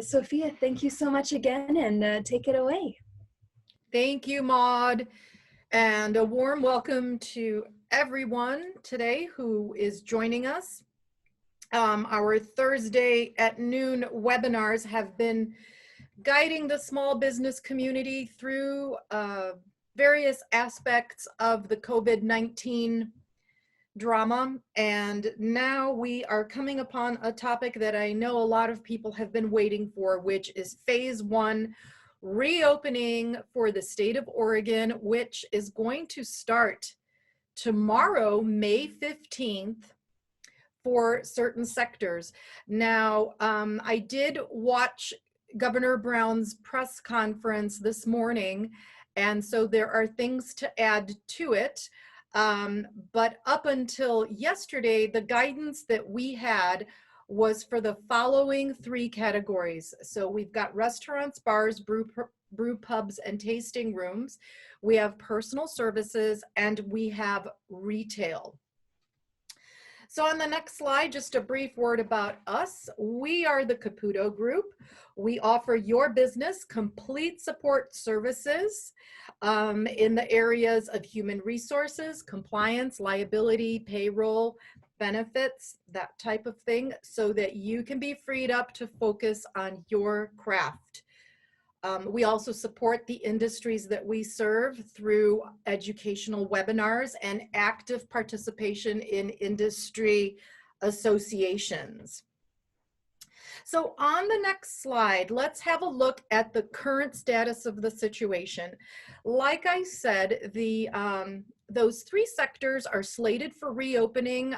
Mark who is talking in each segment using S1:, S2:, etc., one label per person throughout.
S1: Sophia, thank you so much again, and take it away.
S2: Thank you, Maud, and a warm welcome to everyone today who is joining us. Our Thursday at noon webinars have been guiding the small business community through various aspects of the COVID-19 drama, and now we are coming upon a topic that I know a lot of people have been waiting for, which is phase one reopening for the state of Oregon, which is going to start tomorrow, May 15th, for certain sectors. Now, I did watch Governor Brown's press conference this morning, and so there are things to add to it. But up until yesterday, the guidance that we had was for the following three categories. So we've got restaurants, bars, brew pubs, and tasting rooms. We have personal services, and we have retail. So on the next slide, just a brief word about us. We are the Caputo Group. We offer your business complete support services in the areas of human resources, compliance, liability, payroll, benefits, that type of thing, so that you can be freed up to focus on your craft. We also support the industries that we serve through educational webinars and active participation in industry associations. So on the next slide, let's have a look at the current status of the situation. Like I said, those three sectors are slated for reopening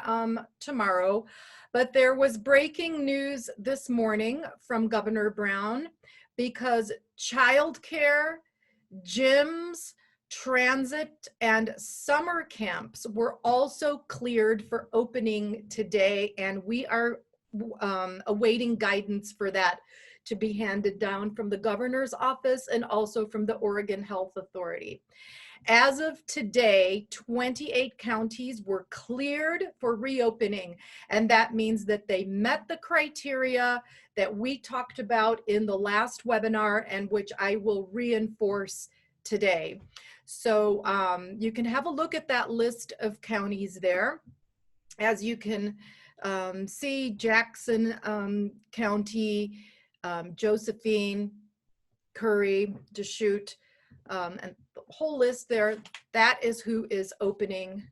S2: tomorrow, but there was breaking news this morning from Governor Brown because childcare, gyms, transit, and summer camps were also cleared for opening today, and we are awaiting guidance for that to be handed down from the governor's office and also from the Oregon Health Authority. As of today, 28 counties were cleared for reopening, and that means that they met the criteria that we talked about in the last webinar and which I will reinforce today. So you can have a look at that list of counties there. As you can see, Jackson County, Josephine, Curry, Deschutes, and the whole list there, that is who is opening,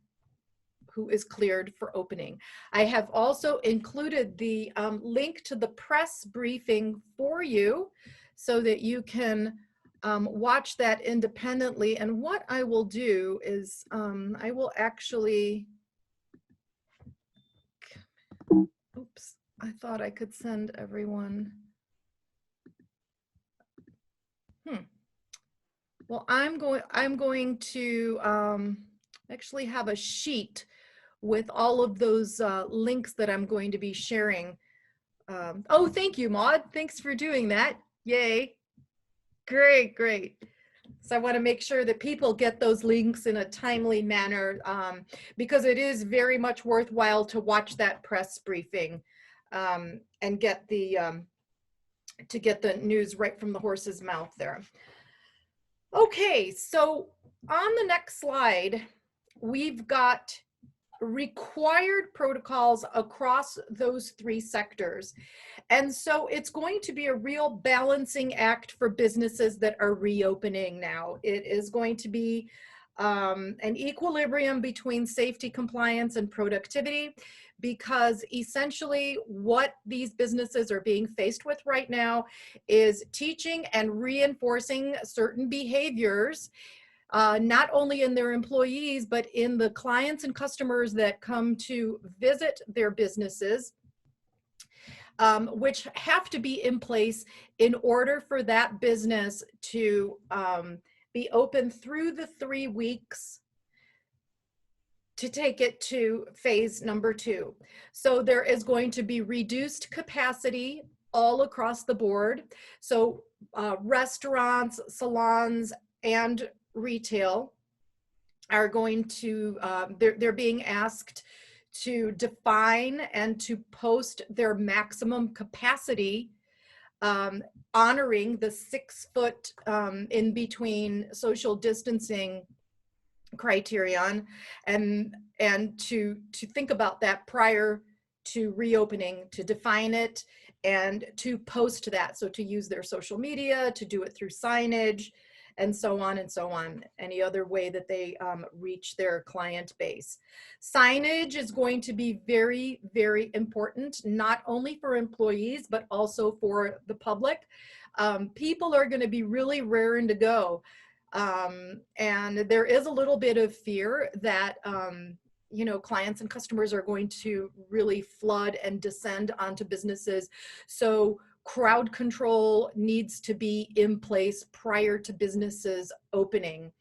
S2: who is cleared for opening. I have also included the link to the press briefing for you so that you can watch that independently. And what I will do is I will actually, oops, I thought I could send everyone. Well, I'm going to actually have a sheet with all of those links that I'm going to be sharing. Oh, thank you, Maud. Thanks for doing that. Yay. Great, great. So I want to make sure that people get those links in a timely manner because it is very much worthwhile to watch that press briefing and get the to get the news right from the horse's mouth there. Okay, so on the next slide, we've got required protocols across those three sectors. And so it's going to be a real balancing act for businesses that are reopening now. It is going to be an equilibrium between safety, compliance, and productivity, because essentially what these businesses are being faced with right now is teaching and reinforcing certain behaviors, not only in their employees, but in the clients and customers that come to visit their businesses, which have to be in place in order for that business to be open through the 3 weeks to take it to phase number 2. So there is going to be reduced capacity all across the board. So restaurants, salons, and retail are going to, they're being asked to define and to post their maximum capacity honoring the 6 foot in between social distancing criterion, and to think about that prior to reopening, to define it and to post that. So to use their social media, to do it through signage, and so on and so on. Any other way that they reach their client base. Signage is going to be very, very important, not only for employees, but also for the public. People are going to be really raring to go. And there is a little bit of fear that, you know, clients and customers are going to really flood and descend onto businesses. So crowd control needs to be in place prior to businesses opening.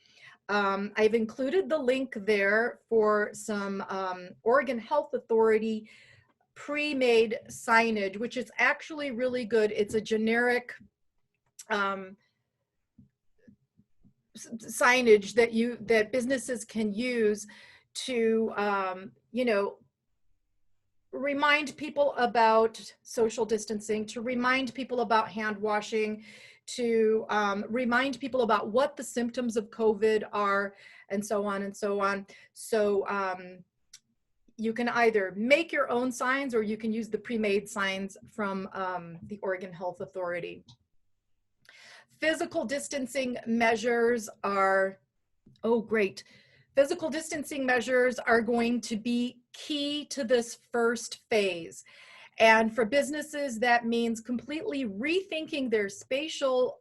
S2: I've included the link there for some Oregon Health Authority pre-made signage, which is actually really good. It's a generic signage that businesses can use to you know, remind people about social distancing, to remind people about hand washing, to remind people about what the symptoms of COVID are, and so on and so on. So you can either make your own signs or you can use the pre-made signs from the Oregon Health Authority. Physical distancing measures are, oh great. Physical distancing measures are going to be key to this first phase. And for businesses, that means completely rethinking their spatial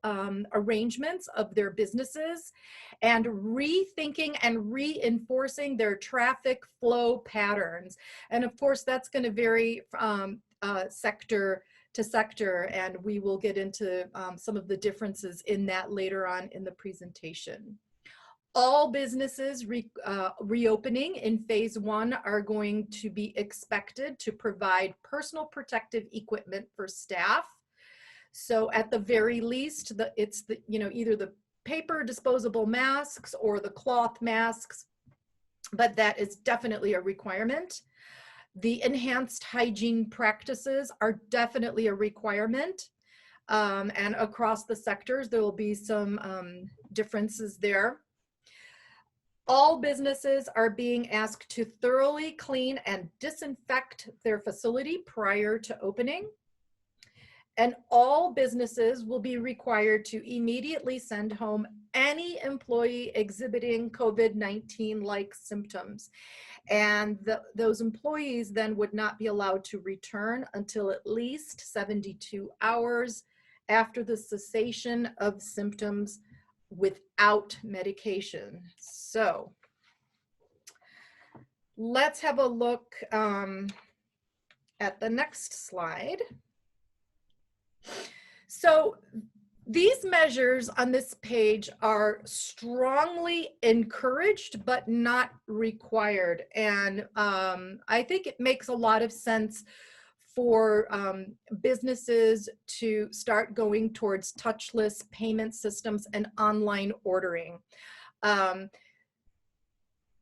S2: arrangements of their businesses and rethinking and reinforcing their traffic flow patterns. And of course, that's going to vary from sector to sector, and we will get into some of the differences in that later on in the presentation. All businesses reopening in phase 1 are going to be expected to provide personal protective equipment for staff. So at the very least, it's the, you know, either the paper disposable masks or the cloth masks, but that is definitely a requirement. The enhanced hygiene practices are definitely a requirement. And across the sectors, there will be some differences there. All businesses are being asked to thoroughly clean and disinfect their facility prior to opening. And all businesses will be required to immediately send home any employee exhibiting COVID-19-like symptoms. And those employees then would not be allowed to return until at least 72 hours after the cessation of symptoms without medication. So let's have a look at the next slide. So these measures on this page are strongly encouraged, but not required. And I think it makes a lot of sense for businesses to start going towards touchless payment systems and online ordering.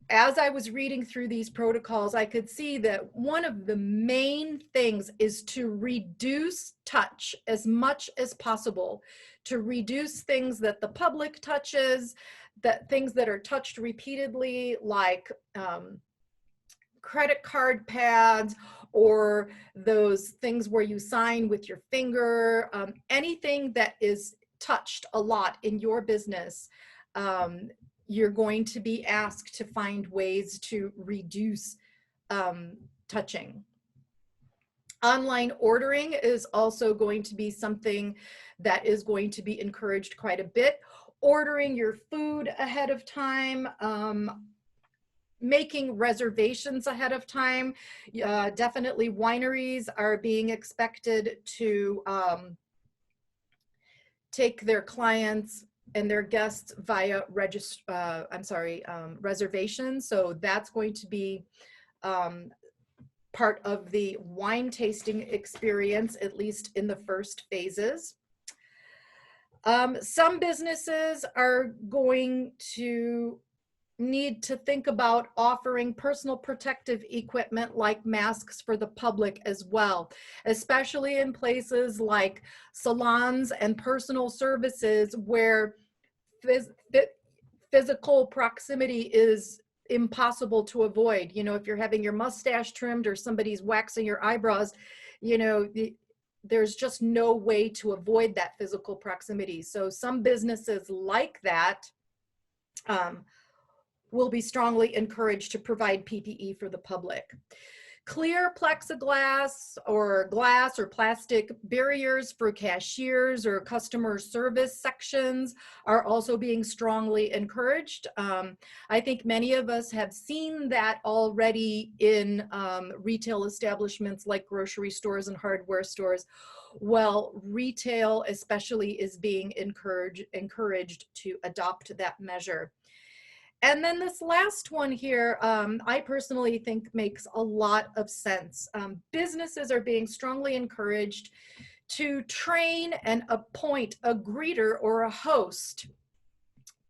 S2: As I was reading through these protocols, I could see that one of the main things is to reduce touch as much as possible, to reduce things that the public touches, that things that are touched repeatedly, like credit card pads, or those things where you sign with your finger, anything that is touched a lot in your business. You're going to be asked to find ways to reduce touching. Online ordering is also going to be something that is going to be encouraged quite a bit. Ordering your food ahead of time, making reservations ahead of time. Definitely wineries are being expected to take their clients and their guests via reservations. So that's going to be part of the wine tasting experience, at least in the first phases. Some businesses are going to need to think about offering personal protective equipment like masks for the public as well, especially in places like salons and personal services where physical proximity is impossible to avoid. You know, if you're having your mustache trimmed or somebody's waxing your eyebrows, you know, there's just no way to avoid that physical proximity. So some businesses like that will be strongly encouraged to provide PPE for the public. Clear plexiglass or glass or plastic barriers for cashiers or customer service sections are also being strongly encouraged. I think many of us have seen that already in retail establishments like grocery stores and hardware stores. Well, retail especially is being encouraged to adopt that measure. And then this last one here, I personally think makes a lot of sense. Businesses are being strongly encouraged to train and appoint a greeter or a host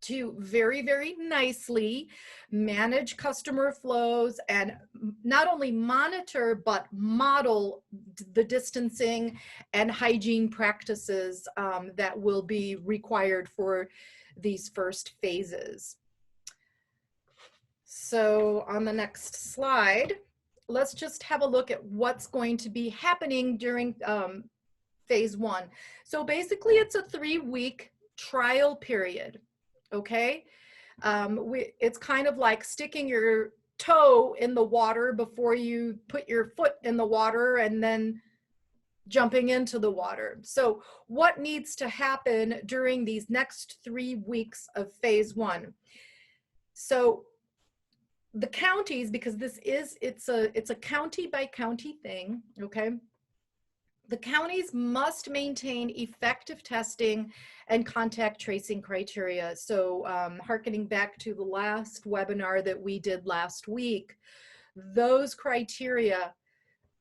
S2: to very, very nicely manage customer flows and not only monitor, but model the distancing and hygiene practices that will be required for these first phases. So on the next slide, let's just have a look at what's going to be happening during phase one. So basically it's a 3-week trial period, okay? It's kind of like sticking your toe in the water before you put your foot in the water and then jumping into the water. So what needs to happen during these next 3 weeks of phase one? So the counties, because it's a county by county thing, okay? The counties must maintain effective testing and contact tracing criteria. So hearkening back to the last webinar that we did last week, those criteria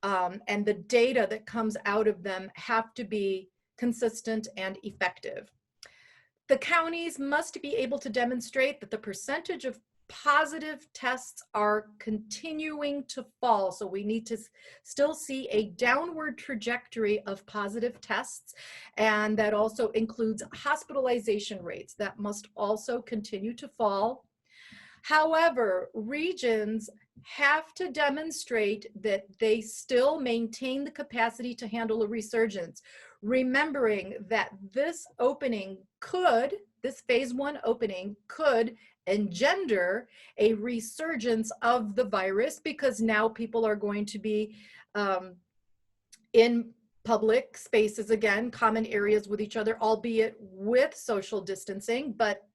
S2: and the data that comes out of them have to be consistent and effective. The counties must be able to demonstrate that the percentage of positive tests are continuing to fall. So we need to still see a downward trajectory of positive tests, and that also includes hospitalization rates that must also continue to fall. However, regions have to demonstrate that they still maintain the capacity to handle a resurgence, remembering that this phase one opening could engender a resurgence of the virus, because now people are going to be in public spaces again, common areas with each other, albeit with social distancing, but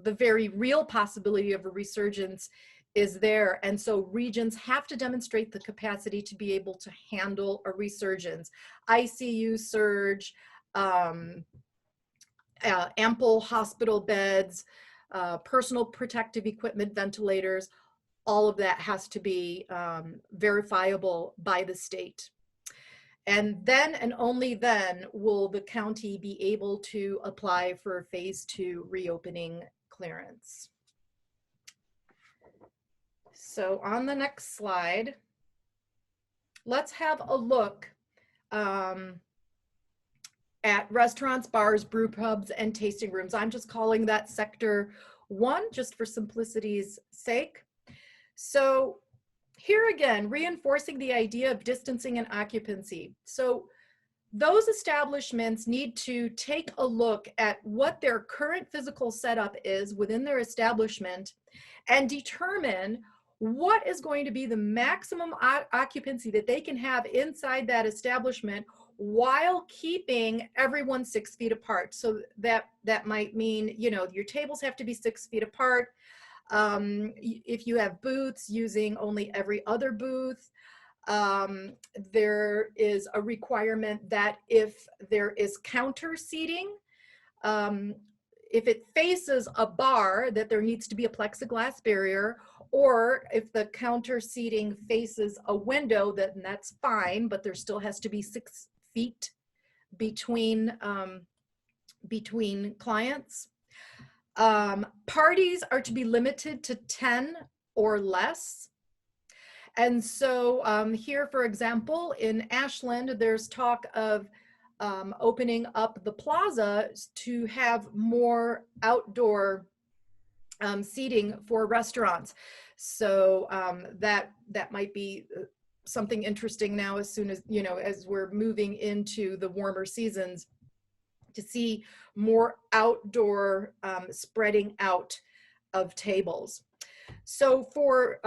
S2: the very real possibility of a resurgence is there. And so regions have to demonstrate the capacity to be able to handle a resurgence. ICU surge, ample hospital beds, personal protective equipment, ventilators, all of that has to be verifiable by the state. And then and only then will the county be able to apply for phase two reopening clearance. So on the next slide, let's have a look at restaurants, bars, brew pubs, and tasting rooms. I'm just calling that sector 1 just for simplicity's sake. So here again, reinforcing the idea of distancing and occupancy. So those establishments need to take a look at what their current physical setup is within their establishment and determine what is going to be the maximum occupancy that they can have inside that establishment while keeping everyone 6 feet apart. So that might mean, you know, your tables have to be 6 feet apart. If you have booths, using only every other booth. There is a requirement that if there is counter seating, if it faces a bar, that there needs to be a plexiglass barrier, or if the counter seating faces a window, then that's fine, but there still has to be 6 feet between clients. Parties are to be limited to 10 or less. And so here, for example, in Ashland, there's talk of opening up the plaza to have more outdoor seating for restaurants. So that might be something interesting now, as soon as, as we're moving into the warmer seasons, to see more outdoor spreading out of tables. So for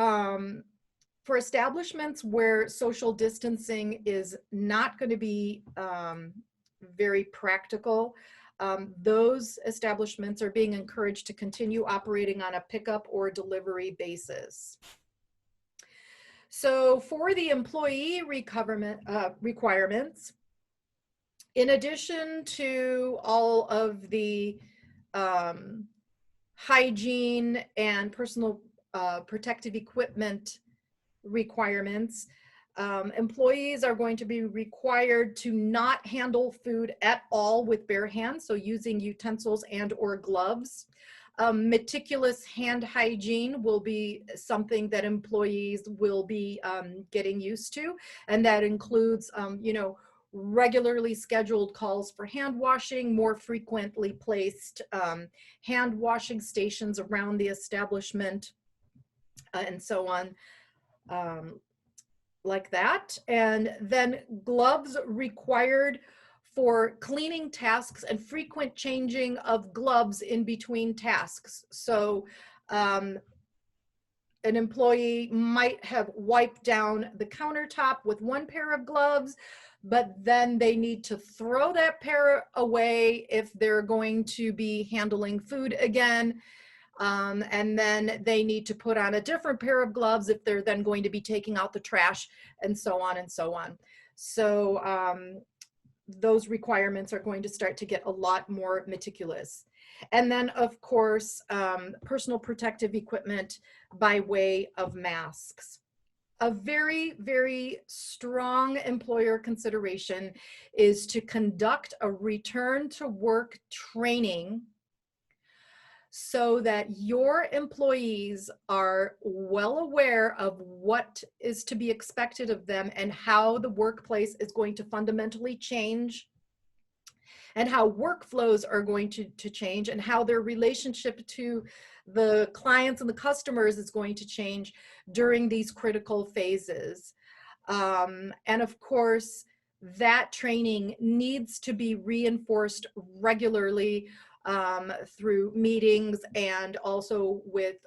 S2: establishments where social distancing is not going to be very practical, those establishments are being encouraged to continue operating on a pickup or delivery basis. So for the employee requirements, in addition to all of the hygiene and personal protective equipment requirements, employees are going to be required to not handle food at all with bare hands, so using utensils and or gloves. Meticulous hand hygiene will be something that employees will be getting used to, and that includes, regularly scheduled calls for hand washing, more frequently placed hand washing stations around the establishment, and so on. Like that. And then gloves required for cleaning tasks and frequent changing of gloves in between tasks. So an employee might have wiped down the countertop with one pair of gloves, but then they need to throw that pair away if they're going to be handling food again. And then they need to put on a different pair of gloves if they're then going to be taking out the trash, and so on and so on. So those requirements are going to start to get a lot more meticulous. And then, of course, personal protective equipment by way of masks. A very, very strong employer consideration is to conduct a return to work training so that your employees are well aware of what is to be expected of them and how the workplace is going to fundamentally change, and how workflows are going to change, and how their relationship to the clients and the customers is going to change during these critical phases. And of course, that training needs to be reinforced regularly through meetings, and also with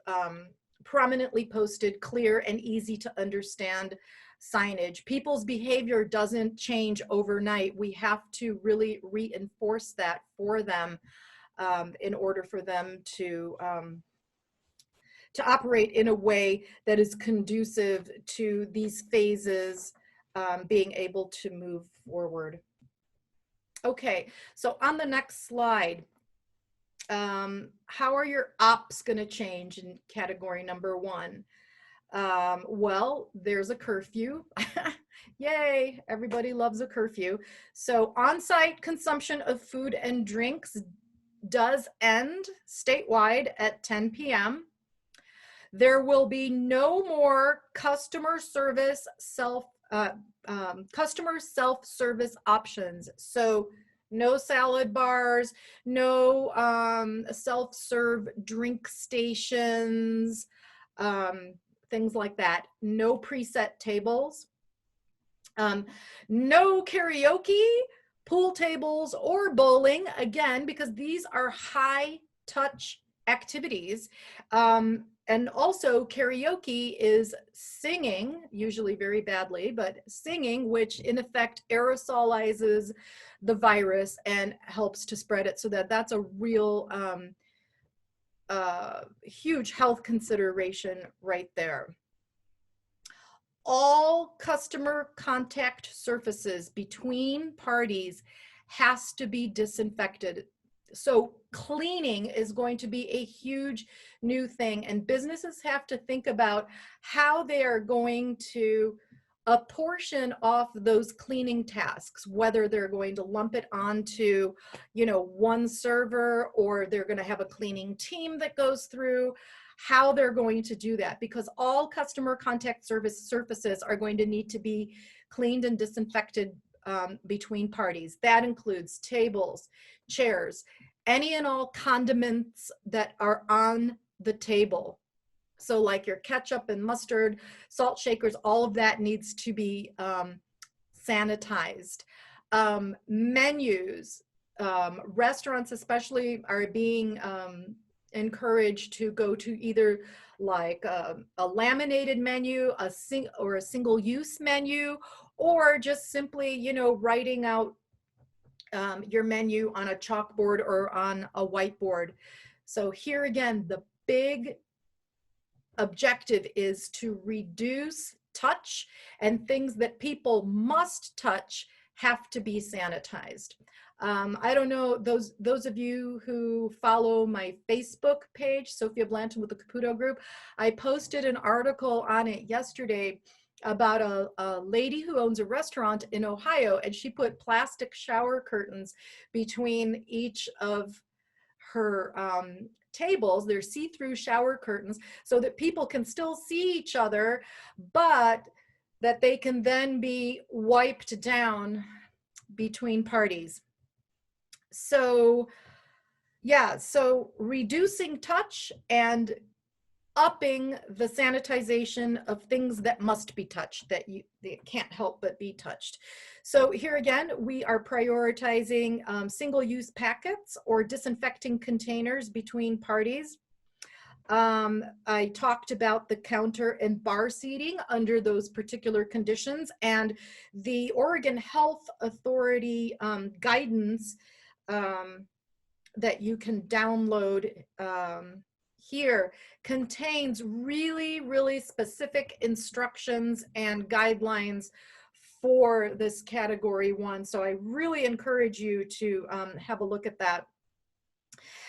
S2: prominently posted, clear and easy to understand signage. People's behavior doesn't change overnight. We have to really reinforce that for them in order for them to operate in a way that is conducive to these phases being able to move forward. Okay, so on the next slide, how are your ops going to change in category number 1? Well, there's a curfew. Yay, everybody loves a curfew. So on-site consumption of food and drinks does end statewide at 10 p.m. There will be no more customer self-service options. So no salad bars, no self-serve drink stations, things like that. No preset tables. No karaoke, pool tables, or bowling, again, because these are high touch activities. And also karaoke is singing, usually very badly, but singing, which in effect aerosolizes the virus and helps to spread it. So that's a real huge health consideration right there. All customer contact surfaces between parties has to be disinfected. So cleaning is going to be a huge new thing, and businesses have to think about how they are going to a portion off those cleaning tasks, whether they're going to lump it onto, one server, or they're going to have a cleaning team that goes through how they're going to do that, because all customer contact surfaces are going to need to be cleaned and disinfected between parties. That includes tables, chairs, any and all condiments that are on the table. So like your ketchup and mustard, salt shakers, all of that needs to be sanitized. Menus, restaurants especially are being encouraged to go to either like a laminated menu, a single-use menu, or just simply, writing out your menu on a chalkboard or on a whiteboard. So here again, the big objective is to reduce touch, and things that people must touch have to be sanitized. I don't know, those of you who follow my Facebook page, Sophia Blanton with the Caputo Group, I posted an article on it yesterday about a lady who owns a restaurant in Ohio, and she put plastic shower curtains between each of her tables. They're see-through shower curtains so that people can still see each other, but that they can then be wiped down between parties. So yeah, so reducing touch and upping the sanitization of things that must be touched, that can't help but be touched. So here again, we are prioritizing single-use packets or disinfecting containers between parties. I talked about the counter and bar seating under those particular conditions, and the Oregon Health Authority guidance that you can download here contains really, really specific instructions and guidelines for this category 1. So I really encourage you to have a look at that.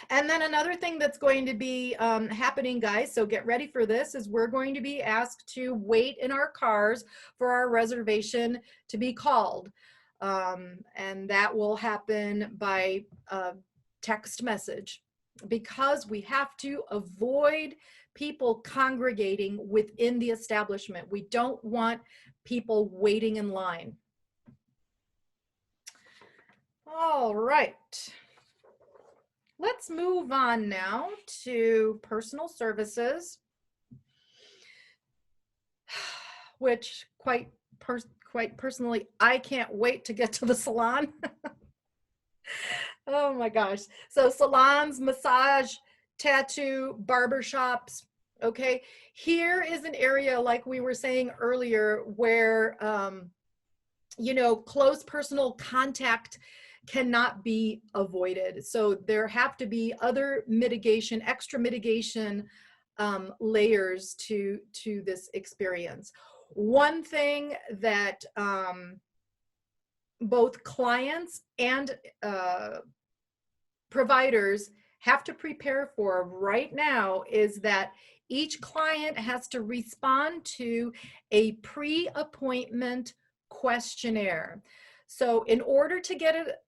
S2: And then another thing that's going to be happening, guys, so get ready for this, is we're going to be asked to wait in our cars for our reservation to be called. And that will happen by text message, because we have to avoid people congregating within the establishment. We don't want people waiting in line. All right. Let's move on now to personal services, which quite personally, I can't wait to get to the salon. Oh my gosh. So salons, massage, tattoo, barber shops. Okay. Here is an area, like we were saying earlier, where, close personal contact cannot be avoided. So there have to be other mitigation, extra mitigation layers to this experience. One thing that both clients and providers have to prepare for right now is that each client has to respond to a pre-appointment questionnaire. So in order to get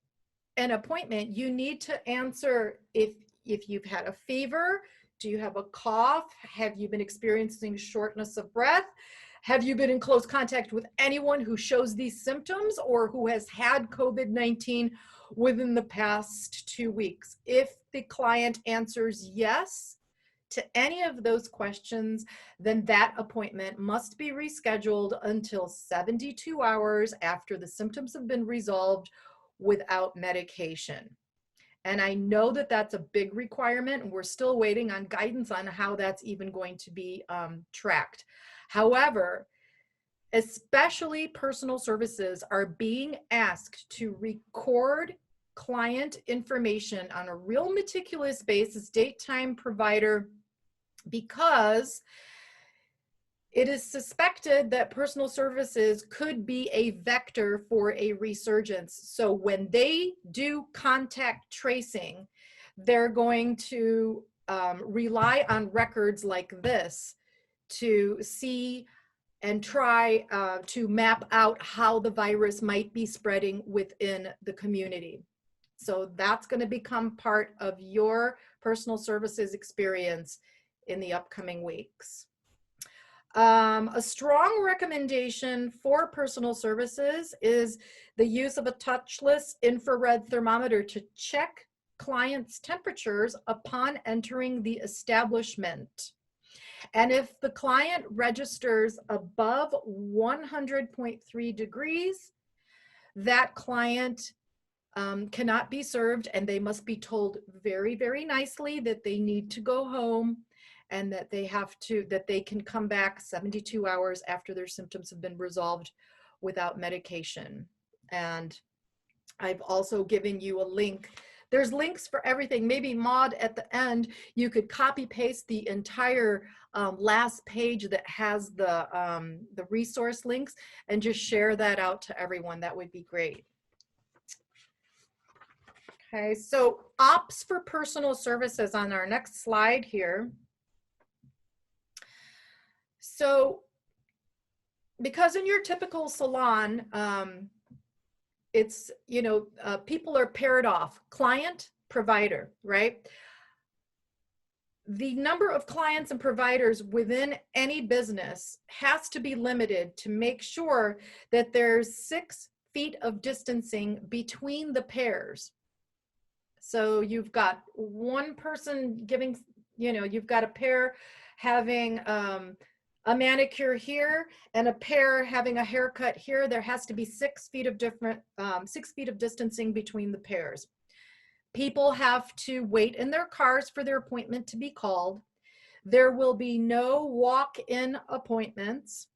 S2: an appointment, you need to answer if you've had a fever, do you have a cough, have you been experiencing shortness of breath, have you been in close contact with anyone who shows these symptoms or who has had COVID-19 within the past 2 weeks. If the client answers yes to any of those questions, then that appointment must be rescheduled until 72 hours after the symptoms have been resolved without medication. And I know that that's a big requirement, and we're still waiting on guidance on how that's even going to be tracked. However, especially personal services are being asked to record client information on a real meticulous basis, date, time, provider, because it is suspected that personal services could be a vector for a resurgence. So when they do contact tracing, they're going to rely on records like this to see and try to map out how the virus might be spreading within the community. So that's going to become part of your personal services experience in the upcoming weeks. A strong recommendation for personal services is the use of a touchless infrared thermometer to check clients' temperatures upon entering the establishment. And if the client registers above 100.3 degrees, that client cannot be served, and they must be told very, very nicely that they need to go home and that they can come back 72 hours after their symptoms have been resolved without medication. And I've also given you a link. There's links for everything. Maybe Maud, at the end, you could copy paste the entire last page that has the resource links and just share that out to everyone. That would be great. Okay, so ops for personal services on our next slide here. So because in your typical salon, it's, people are paired off, client, provider, right? The number of clients and providers within any business has to be limited to make sure that there's 6 feet of distancing between the pairs. So you've got one person giving, you've got a pair having a manicure here and a pair having a haircut here. There has to be 6 feet of 6 feet of distancing between the pairs. People have to wait in their cars for their appointment to be called. There will be no walk-in appointments.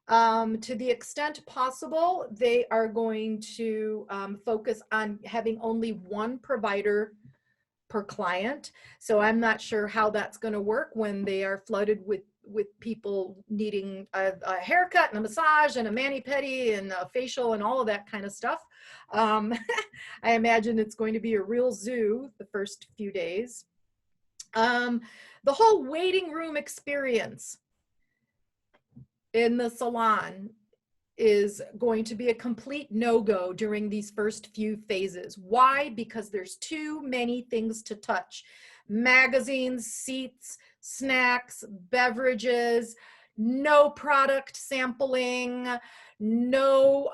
S2: To the extent possible, they are going to focus on having only one provider per client. So I'm not sure how that's going to work when they are flooded with people needing a haircut and a massage and a mani-pedi and a facial and all of that kind of stuff. I imagine it's going to be a real zoo the first few days. The whole waiting room experience in the salon is going to be a complete no-go during these first few phases. Why? Because there's too many things to touch. Magazines, seats, snacks, beverages, no product sampling, no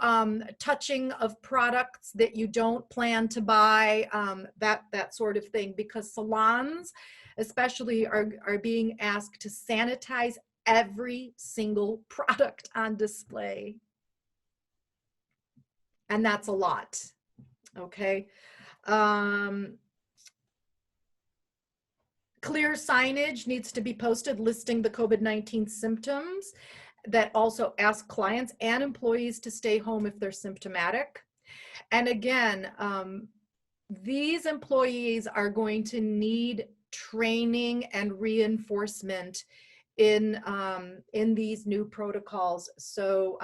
S2: touching of products that you don't plan to buy, that sort of thing, because salons especially are being asked to sanitize every single product on display. And that's a lot, okay? Clear signage needs to be posted listing the COVID-19 symptoms that also ask clients and employees to stay home if they're symptomatic. And again, these employees are going to need training and reinforcement in these new protocols. So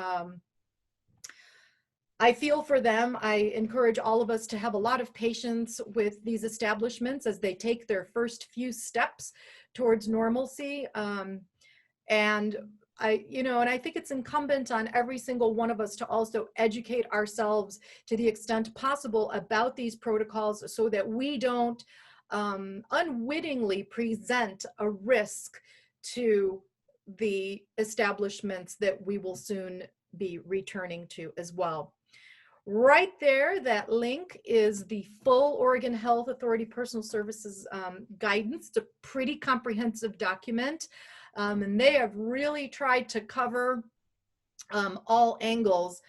S2: I feel for them. I encourage all of us to have a lot of patience with these establishments as they take their first few steps towards normalcy. And I think it's incumbent on every single one of us to also educate ourselves to the extent possible about these protocols so that we don't unwittingly present a risk to the establishments that we will soon be returning to as well. Right there, that link is the full Oregon Health Authority Personal Services guidance. It's a pretty comprehensive document, and they have really tried to cover all angles.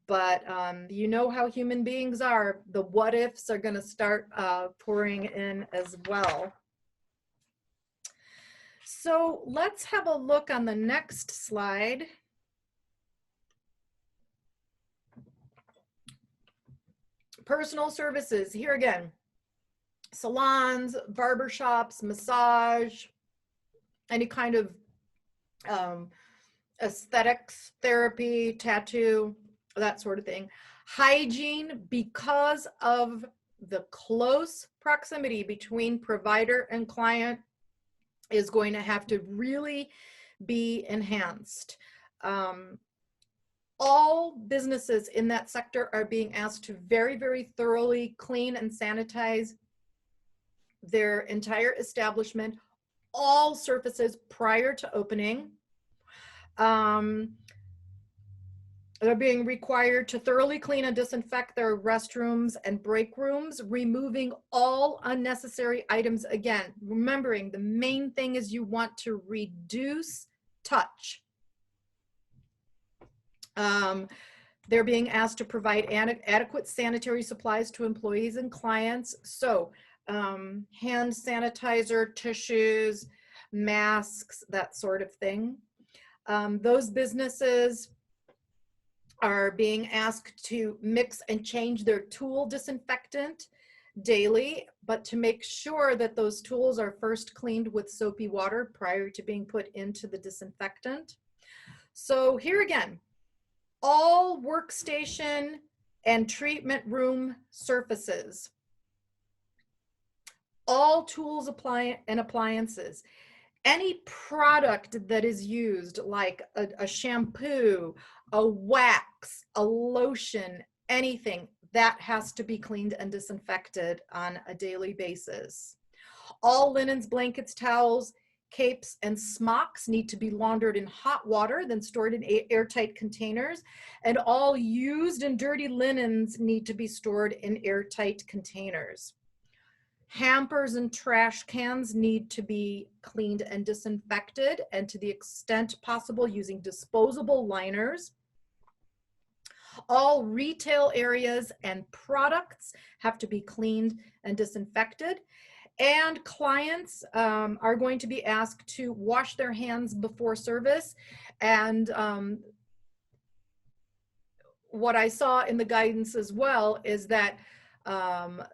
S2: But you know how human beings are. The what ifs are going to start pouring in as well. So let's have a look on the next slide. Personal services, here again, salons, barbershops, massage, any kind of aesthetics, therapy, tattoo, that sort of thing. Hygiene, because of the close proximity between provider and client, is going to have to really be enhanced. all businesses in that sector are being asked to very, very thoroughly clean and sanitize their entire establishment, all surfaces prior to opening. They're being required to thoroughly clean and disinfect their restrooms and break rooms, removing all unnecessary items. Again, remembering the main thing is you want to reduce touch. They're being asked to provide adequate sanitary supplies to employees and clients. So hand sanitizer, tissues, masks, that sort of thing. Those businesses are being asked to mix and change their tool disinfectant daily, but to make sure that those tools are first cleaned with soapy water prior to being put into the disinfectant. So here again, all workstation and treatment room surfaces, all tools and appliances, any product that is used like a shampoo, a wax, a lotion, anything, that has to be cleaned and disinfected on a daily basis. All linens, blankets, towels, capes, and smocks need to be laundered in hot water, then stored in airtight containers. And all used and dirty linens need to be stored in airtight containers. Hampers and trash cans need to be cleaned and disinfected, and to the extent possible using disposable liners. All retail areas and products have to be cleaned and disinfected. And clients are going to be asked to wash their hands before service. And what I saw in the guidance as well is that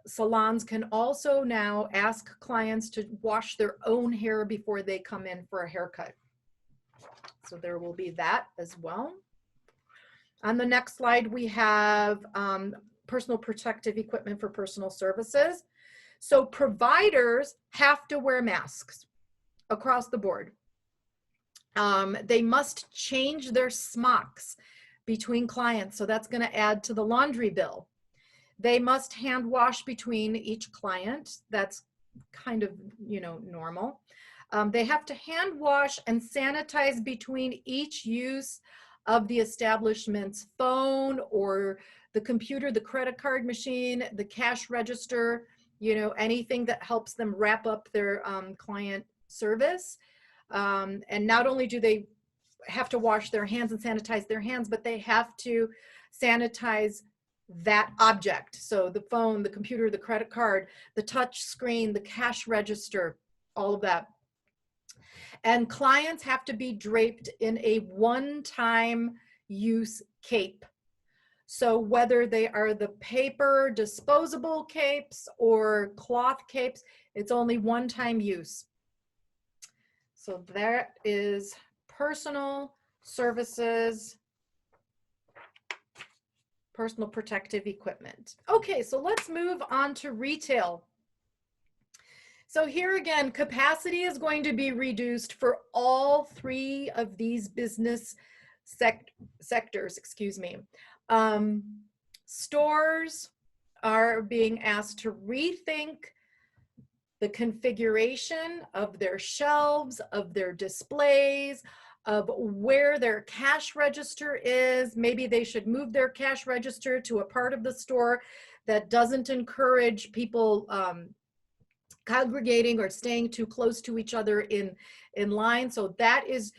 S2: salons can also now ask clients to wash their own hair before they come in for a haircut. So there will be that as well. On the next slide, we have personal protective equipment for personal services. So providers have to wear masks across the board. They must change their smocks between clients. So that's going to add to the laundry bill. They must hand wash between each client. That's kind of, normal. They have to hand wash and sanitize between each use of the establishment's phone or the computer, the credit card machine, the cash register, anything that helps them wrap up their client service. And not only do they have to wash their hands and sanitize their hands, but they have to sanitize that object. So the phone, the computer, the credit card, the touch screen, the cash register, all of that. And clients have to be draped in a one-time use cape. So whether they are the paper disposable capes or cloth capes, it's only one-time use. So that is personal services, personal protective equipment. Okay, so let's move on to retail. So here again, capacity is going to be reduced for all three of these business sectors, Stores are being asked to rethink the configuration of their shelves, of their displays, of where their cash register is. Maybe they should move their cash register to a part of the store that doesn't encourage people congregating or staying too close to each other in line. So that is,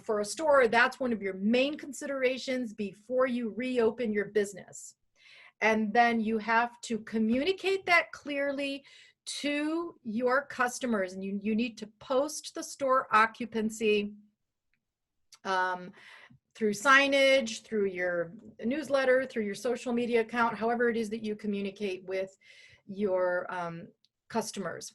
S2: for a store, that's one of your main considerations before you reopen your business. And then you have to communicate that clearly to your customers, and you need to post the store occupancy through signage, through your newsletter, through your social media account, however it is that you communicate with your customers.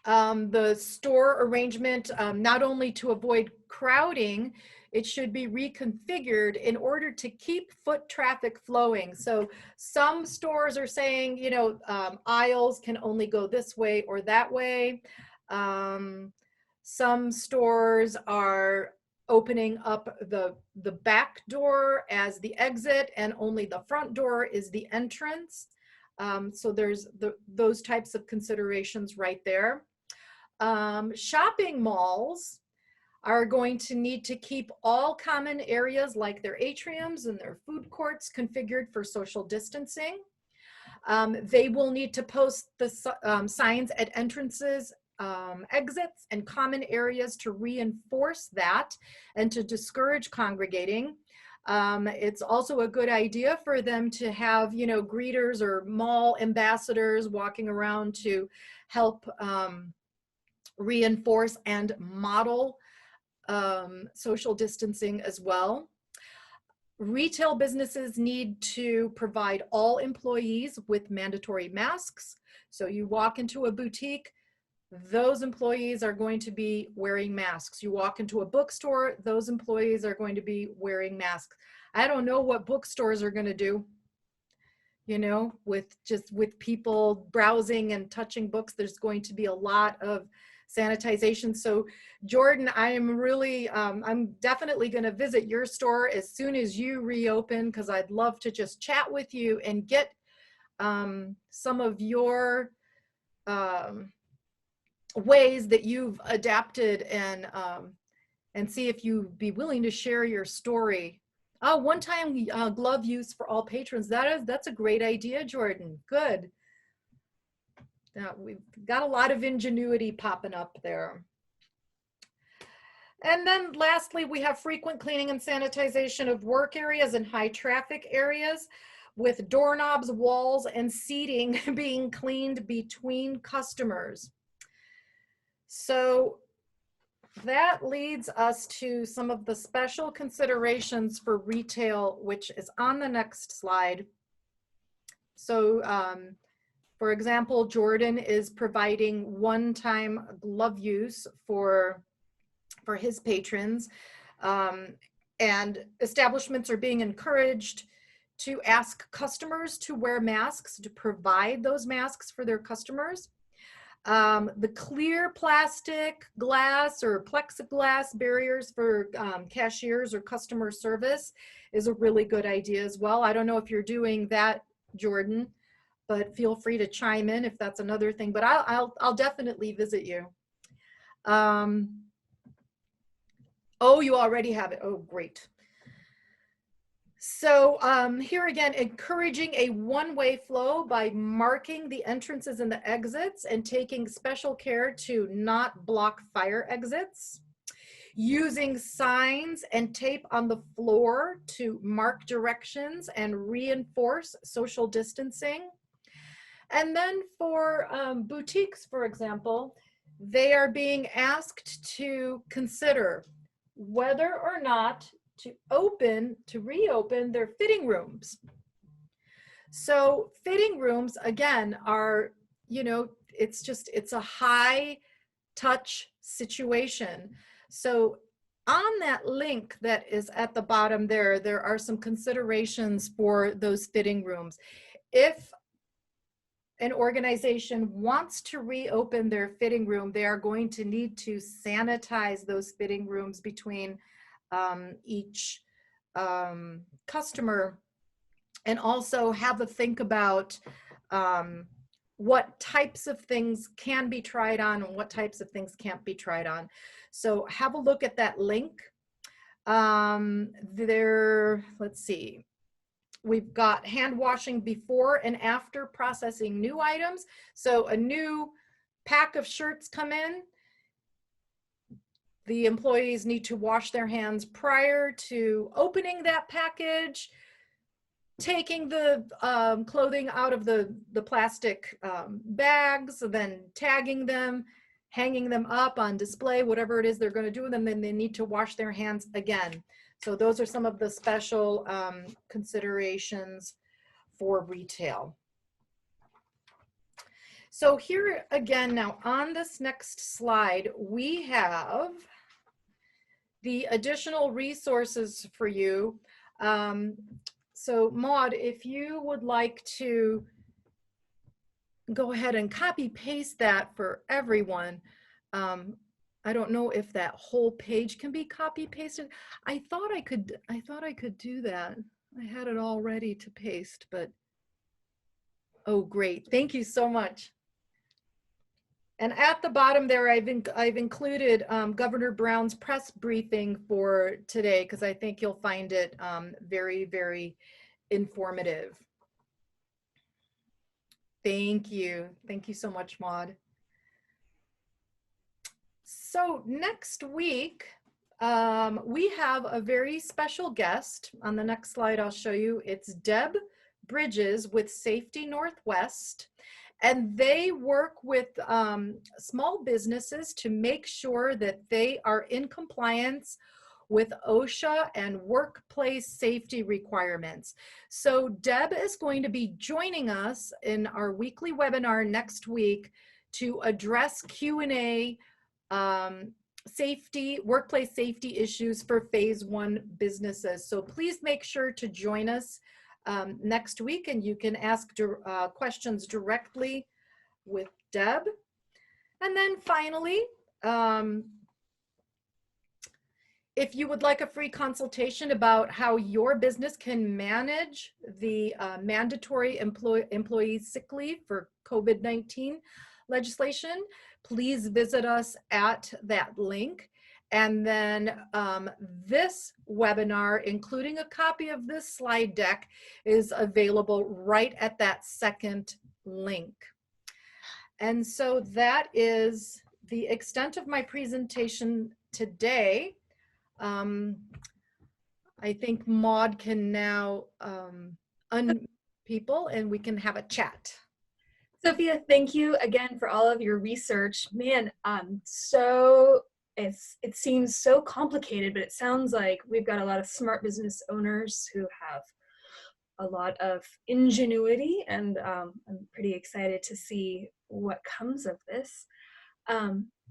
S2: The store arrangement, not only to avoid crowding, it should be reconfigured in order to keep foot traffic flowing. So some stores are saying, aisles can only go this way or that way. Some stores are opening up the back door as the exit, and only the front door is the entrance. So there's those types of considerations right there. Shopping malls are going to need to keep all common areas like their atriums and their food courts configured for social distancing. They will need to post the signs at entrances, exits, and common areas to reinforce that and to discourage congregating. It's also a good idea for them to have, greeters or mall ambassadors walking around to help reinforce and model social distancing as well. Retail businesses need to provide all employees with mandatory masks. So you walk into a boutique, those employees are going to be wearing masks. You walk into a bookstore, those employees are going to be wearing masks. I don't know what bookstores are going to do, with people browsing and touching books. There's going to be a lot of sanitization. So Jordan, I'm definitely going to visit your store as soon as you reopen, because I'd love to just chat with you and get some of your ways that you've adapted, and see if you'd be willing to share your story. Oh, one-time glove use for all patrons. That's a great idea, Jordan. Good. Now, we've got a lot of ingenuity popping up there. And then lastly, we have frequent cleaning and sanitization of work areas and high traffic areas, with doorknobs, walls, and seating being cleaned between customers. So that leads us to some of the special considerations for retail, which is on the next slide. So, for example, Jordan is providing one-time glove use for his patrons, and establishments are being encouraged to ask customers to wear masks, to provide those masks for their customers. The clear plastic, glass, or plexiglass barriers for cashiers or customer service is a really good idea as well. I don't know if you're doing that, Jordan, but feel free to chime in if that's another thing. But I'll definitely visit you. Oh, you already have it. Oh, great. So here again, encouraging a one-way flow by marking the entrances and the exits and taking special care to not block fire exits. Using signs and tape on the floor to mark directions and reinforce social distancing. And then for boutiques, for example, they are being asked to consider whether or not to reopen their fitting rooms. So fitting rooms, again, are, it's a high touch situation. So on that link that is at the bottom there are some considerations for those fitting rooms. If an organization wants to reopen their fitting room, they are going to need to sanitize those fitting rooms between each customer, and also have a think about what types of things can be tried on and what types of things can't be tried on. So have a look at that link. Let's see. We've got hand washing before and after processing new items. So a new pack of shirts come in. The employees need to wash their hands prior to opening that package, taking the clothing out of the plastic bags, then tagging them, hanging them up on display, whatever it is they're going to do, and then they need to wash their hands again. So those are some of the special considerations for retail. So here again, now on this next slide, we have the additional resources for you. So Maud, if you would like to go ahead and copy paste that for everyone, I don't know if that whole page can be copy pasted. I thought I could do that. I had it all ready to paste, but oh, great. Thank you so much. And at the bottom there, I've included Governor Brown's press briefing for today, because I think you'll find it very, very informative. Thank you. Thank you so much, Maude. So next week, we have a very special guest. On the next slide, I'll show you. It's Deb Bridges with Safety Northwest. And they work with small businesses to make sure that they are in compliance with OSHA and workplace safety requirements. So Deb is going to be joining us in our weekly webinar next week to address Q&A workplace safety issues for phase 1 businesses. So please make sure to join us next week, and you can ask questions directly with Deb. And then finally, if you would like a free consultation about how your business can manage the mandatory employee sick leave for COVID-19 legislation, please visit us at that link. And then this webinar, including a copy of this slide deck, is available right at that second link. And so that is the extent of my presentation today. I think Maude can now unmute people and we can have a chat.
S1: Sophia, thank you again for all of your research. Man, it seems so complicated, but it sounds like we've got a lot of smart business owners who have a lot of ingenuity, and I'm pretty excited to see what comes of this.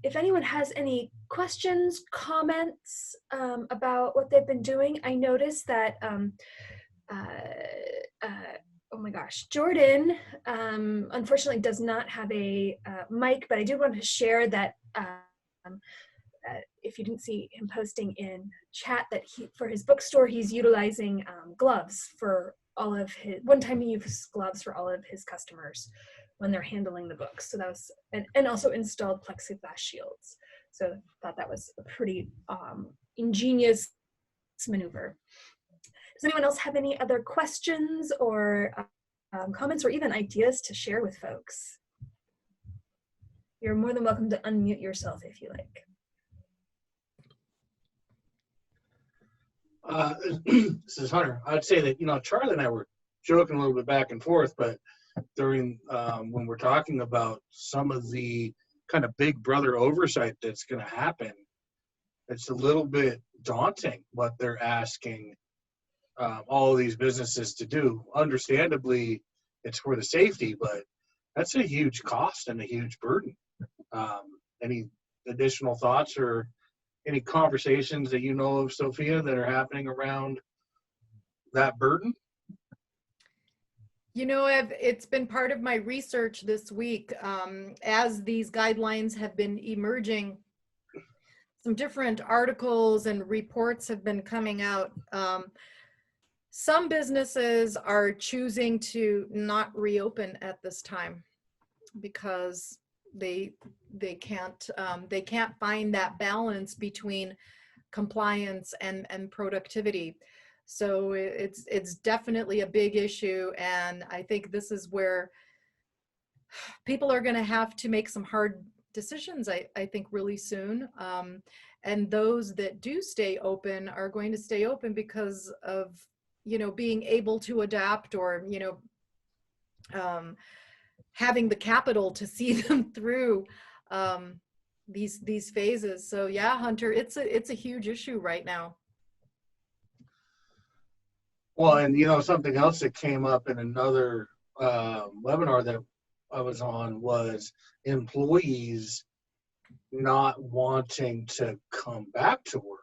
S1: If anyone has any questions, comments about what they've been doing, I noticed that oh my gosh, Jordan unfortunately does not have a mic, but I do want to share that if you didn't see him posting in chat, that for his bookstore, he's utilizing gloves for all of his, one-time use gloves for all of his customers when they're handling the books. So that was, and also installed plexiglass shields. So I thought that was a pretty ingenious maneuver. Does anyone else have any other questions or comments or even ideas to share with folks? You're more than welcome to unmute yourself if you like.
S3: This is Hunter. I'd say that, Charlie and I were joking a little bit back and forth, but during when we're talking about some of the kind of big brother oversight that's going to happen, it's a little bit daunting what they're asking all of these businesses to do. Understandably, it's for the safety, but that's a huge cost and a huge burden. Any additional thoughts or any conversations that you know of, Sophia, that are happening around that burden?
S2: It's been part of my research this week. As these guidelines have been emerging, some different articles and reports have been coming out. Some businesses are choosing to not reopen at this time because they can't find that balance between compliance and productivity. So it's definitely a big issue, and I think this is where people are going to have to make some hard decisions, I think, really soon. And those that do stay open are going to stay open because of being able to adapt, or having the capital to see them through these phases. So yeah, Hunter, it's a huge issue right now.
S3: Well, and something else that came up in another webinar that I was on was employees not wanting to come back to work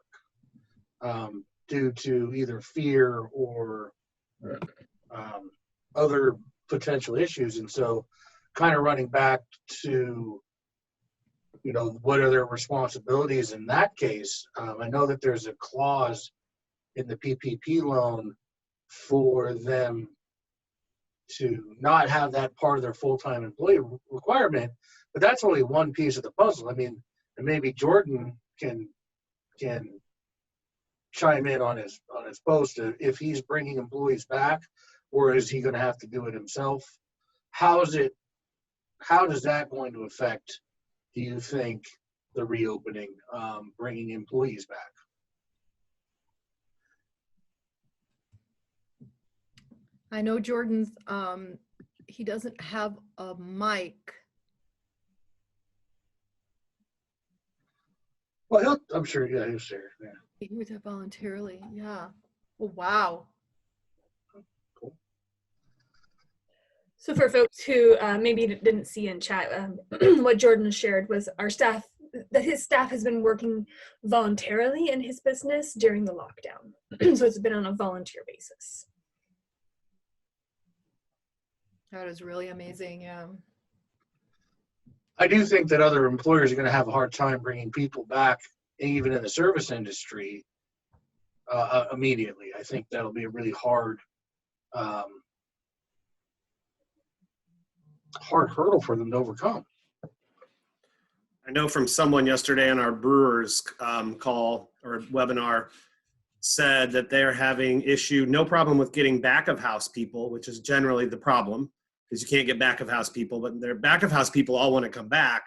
S3: due to either fear or other potential issues. And so kind of running back to you know, what are their responsibilities in that case? I know that there's a clause in the PPP loan for them to not have that part of their full-time employee requirement, but that's only one piece of the puzzle. I mean, and maybe Jordan can chime in on his post if he's bringing employees back, or is he going to have to do it himself? How does that going to affect, do you think, the reopening, bringing employees back?
S2: I know Jordan's, he doesn't have a mic.
S3: Well, I'm sure, yeah, he'll share. Yeah.
S2: He would have voluntarily, yeah. Oh, wow.
S3: Cool.
S1: So for folks who maybe didn't see in chat, what Jordan shared was that his staff has been working voluntarily in his business during the lockdown. So it's been on a volunteer basis.
S2: That is really amazing, yeah.
S3: I do think that other employers are going to have a hard time bringing people back, even in the service industry, immediately. I think that'll be a really hard hurdle for them to overcome.
S4: I know from someone yesterday on our brewers call or webinar said that they're having no problem with getting back of house people, which is generally the problem because you can't get back of house people, but their back of house people all want to come back.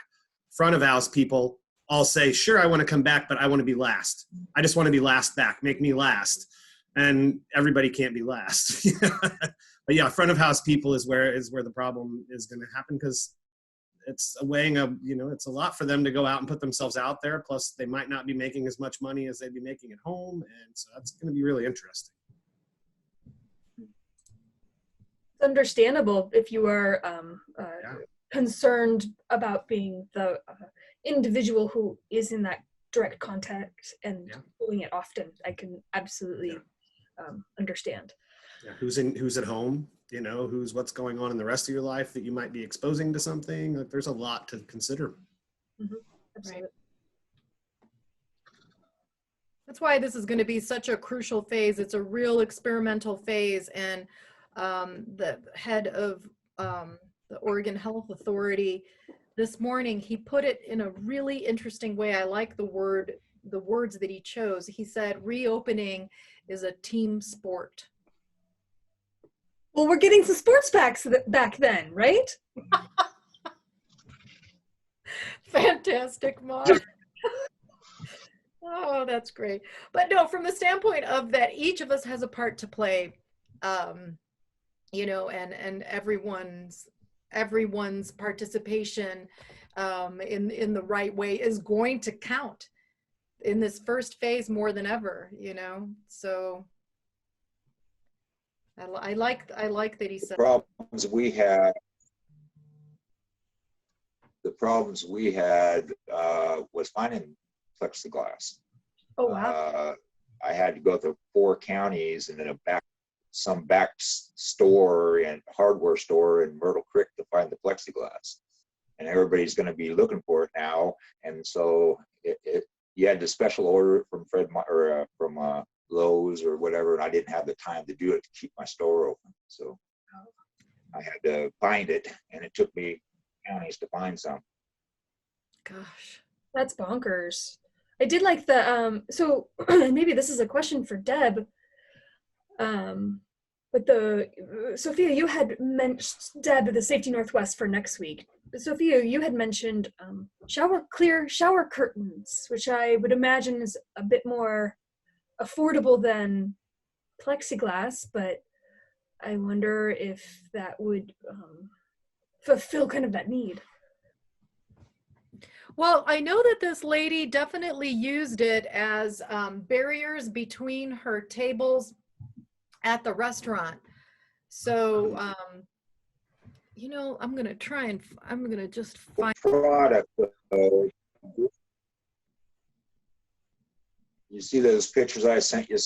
S4: Front of house people all say, sure, I want to come back, but I want to be last. I just want to be last back. Make me last. And everybody can't be last. But yeah, front of house people is where the problem is going to happen, because it's a weighing of, it's a lot for them to go out and put themselves out there. Plus they might not be making as much money as they'd be making at home. And so that's going to be really interesting.
S1: It's understandable if you are concerned about being the individual who is in that direct contact and doing it often. I can absolutely understand.
S4: Yeah, who's at home, what's going on in the rest of your life that you might be exposing to something. Like, there's a lot to consider.
S1: Mm-hmm. Absolutely.
S2: Right. That's why this is going to be such a crucial phase. It's a real experimental phase, and the head of the Oregon Health Authority this morning, he put it in a really interesting way. I like the words that he chose. He said, reopening is a team sport.
S1: Well, we're getting some sports back then, right?
S2: Fantastic, Mom. Oh, that's great. But no, from the standpoint of that each of us has a part to play, and everyone's participation in the right way is going to count in this first phase more than ever, so I like that he said
S5: the problems we had was finding plexiglass.
S1: Oh, wow.
S5: I had to go to 4 counties and then some back store and hardware store in Myrtle Creek to find the plexiglass, and everybody's going to be looking for it now. And so you had to special order it from from Lowe's or whatever, and I didn't have the time to do it to keep my store open. So I had to find it, and it took me counties to find some.
S1: Gosh, that's bonkers. I did like the so maybe this is a question for Deb. But Sophia, you had mentioned, Deb, the Safety Northwest for next week. Sophia, you had mentioned clear shower curtains, which I would imagine is a bit more affordable than plexiglass, but I wonder if that would fulfill kind of that need.
S2: Well, I know that this lady definitely used it as barriers between her tables at the restaurant. So, I'm going to just find
S5: product. You see those pictures I sent you,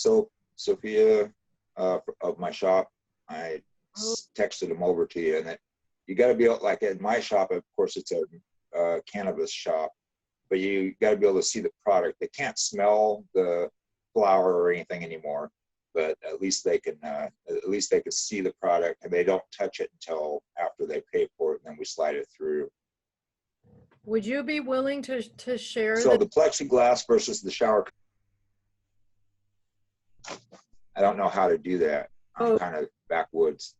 S5: Sophia, of my shop? I texted them over to you, and you got to be like at my shop. Of course, it's a cannabis shop, but you got to be able to see the product. They can't smell the flour or anything anymore, but at least they can see the product, and they don't touch it until after they pay for it, and then we slide it through.
S2: Would you be willing to share
S5: So the plexiglass versus the shower, I don't know how to do that. I'm kind of backwoods.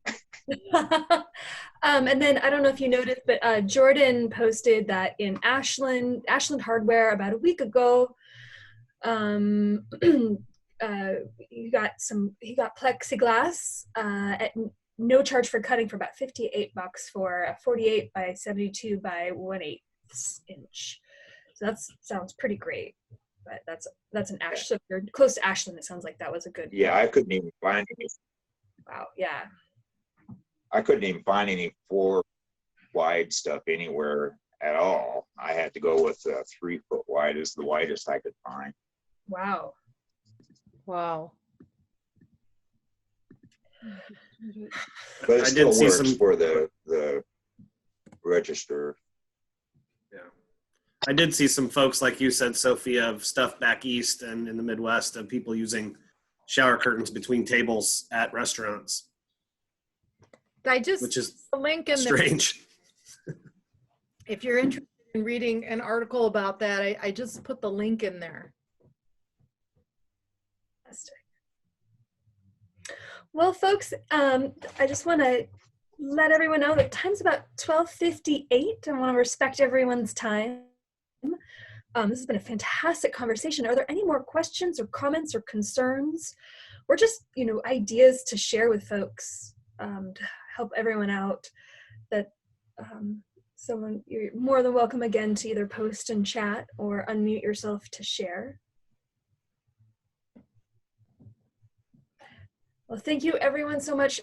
S1: And then I don't know if you noticed, but Jordan posted that in Ashland Hardware about a week ago, he got plexiglass at no charge for cutting for about $58 for a 48 by 72 by 1/8 inch. So that sounds pretty great. But that's an Ashland. So if you're close to Ashland, it sounds like that was a good.
S5: Yeah, I couldn't even find any.
S1: Wow. Yeah.
S5: I couldn't even find any 4 wide stuff anywhere at all. I had to go with 3 foot wide is the widest I could find.
S1: Wow.
S2: Wow.
S5: But it
S4: I
S5: still
S4: did see
S5: works
S4: some
S5: for the register.
S4: Yeah. I did see some folks, like you said, Sophia, of stuff back east and in the Midwest of people using shower curtains between tables at restaurants, which is
S2: a link in
S4: strange.
S2: there. If you're interested in reading an article about that, I just put the link in there.
S1: Well, folks, I just want to let everyone know that time's about 12:58. I want to respect everyone's time. This has been a fantastic conversation. Are there any more questions or comments or concerns, or just, ideas to share with folks to help everyone out? That you're more than welcome again to either post and chat or unmute yourself to share. Well, thank you everyone so much